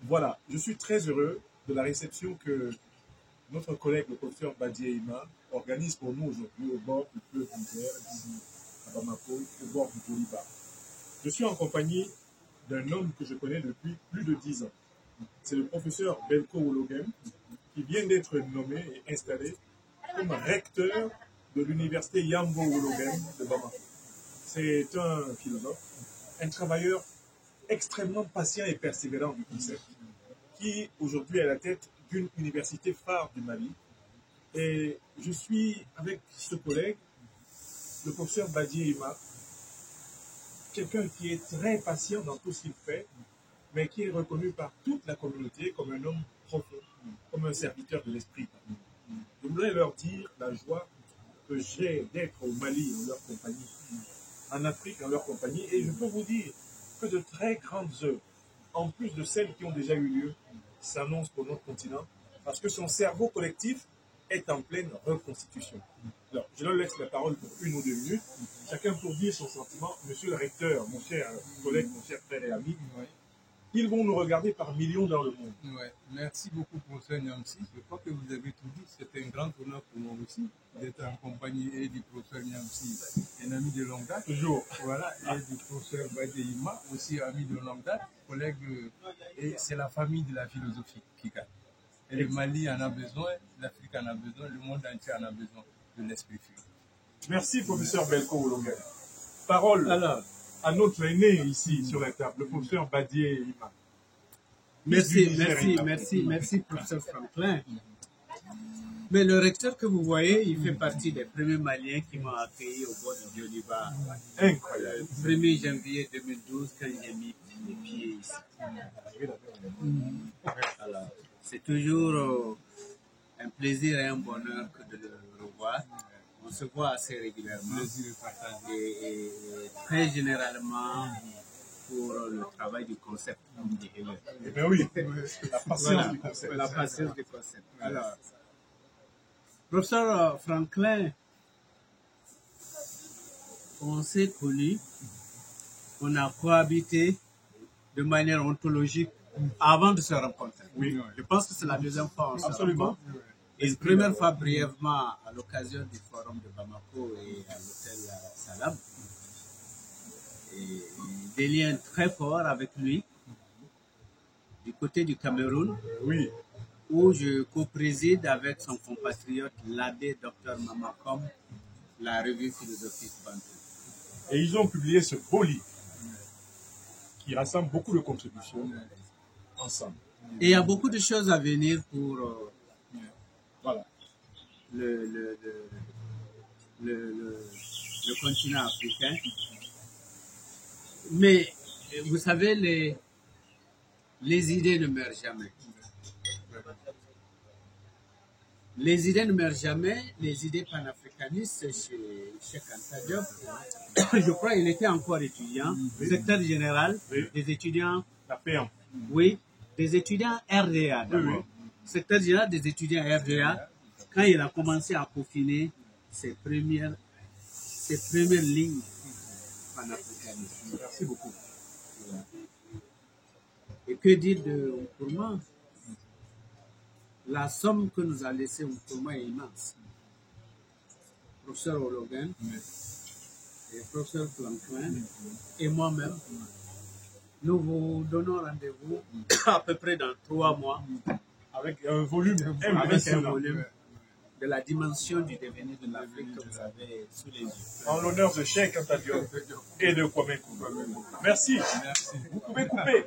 Voilà, je suis très heureux de la réception que notre collègue, le professeur Badié Ima, organise pour nous aujourd'hui au bord du fleuve Niger, ici à Bamako, au bord du Bolivar. Je suis en compagnie d'un homme que je connais depuis plus de 10 ans. C'est le professeur Belko Wologem, qui vient d'être nommé et installé comme recteur de l'université Yambo Wologem de Bamako. C'est un philosophe, un travailleur extrêmement patient et persévérant du concept, qui aujourd'hui est à la tête d'une université phare du Mali. Et je suis avec ce collègue, le professeur Badié Ima, quelqu'un qui est très patient dans tout ce qu'il fait, mais qui est reconnu par toute la communauté comme un homme profond, comme un serviteur de l'esprit. Je voudrais leur dire la joie que j'ai d'être au Mali en leur compagnie, en Afrique en leur compagnie, et je peux vous dire que de très grandes œuvres, en plus de celles qui ont déjà eu lieu, s'annoncent pour notre continent, parce que son cerveau collectif est en pleine reconstitution. Alors, je leur laisse la parole pour 1 ou 2 minutes, chacun pour dire son sentiment. Monsieur le recteur, mon cher collègue, mon cher frère et ami, ils vont nous regarder par millions dans le monde. Ouais. Merci beaucoup, professeur Niamsi. Je crois que vous avez tout dit. C'est un grand honneur pour moi aussi d'être en compagnie et du professeur Niamsi, un ami de longue date. Toujours. Voilà, et du professeur Badeima, aussi ami de longue date, collègue. Et c'est la famille de la philosophie qui gagne. Et le Mali en a besoin, l'Afrique en a besoin, le monde entier en a besoin de l'esprit fluide. Merci, professeur Belko Wologem. Parole à notre aîné ici sur la table, le professeur Badié Ima. Merci, professeur Franklin. Mais le recteur que vous voyez, il fait partie des premiers Maliens qui m'ont accueilli au bord du Bolivar. Incroyable. Le 1er janvier 2012, quand j'ai mis les pieds ici. Alors, c'est toujours un plaisir et un bonheur que de le revoir. On se voit assez régulièrement. Et très généralement pour le travail du concept. Eh bien oui, la patience du concept. La patience du concept. Alors, professeur Franklin, on s'est connus, on a cohabité de manière ontologique avant de se rencontrer. Oui. Je pense que c'est la deuxième fois. Absolument. Et une première fois brièvement à l'occasion du forum de Bamako et à l'hôtel Salam. Et des liens très forts avec lui, du côté du Cameroun, Oui. où je co-préside avec son compatriote, l'abbé Dr Mamakom, la revue philosophique Bantou. Et ils ont publié ce beau livre qui rassemble beaucoup de contributions ensemble. Et il y a beaucoup de choses à venir pour Voilà. le continent africain. Mais vous savez, les idées ne meurent jamais. Les idées ne meurent jamais. Les idées panafricanistes chez Cheikh Anta Diop, je crois qu'il était encore étudiant, secrétaire général des étudiants. La paix. Oui, des étudiants RDA d'abord. Secrétaire général des étudiants RDA, quand il a commencé à peaufiner ses premières lignes panafricanistes. Merci beaucoup. Et que dire de Nkrumah? La somme que nous a laissée Nkrumah est immense. Professeur Wologem, et professeur Franklin, et moi-même, nous vous donnons rendez-vous à peu près dans 3 mois. Avec un volume Avec un volume de la dimension du devenir de l'Afrique que vous avez sous les yeux. en l'honneur de Cheikh Anta Diop et de Kwame Nkrumah. Merci. Merci. Vous pouvez couper.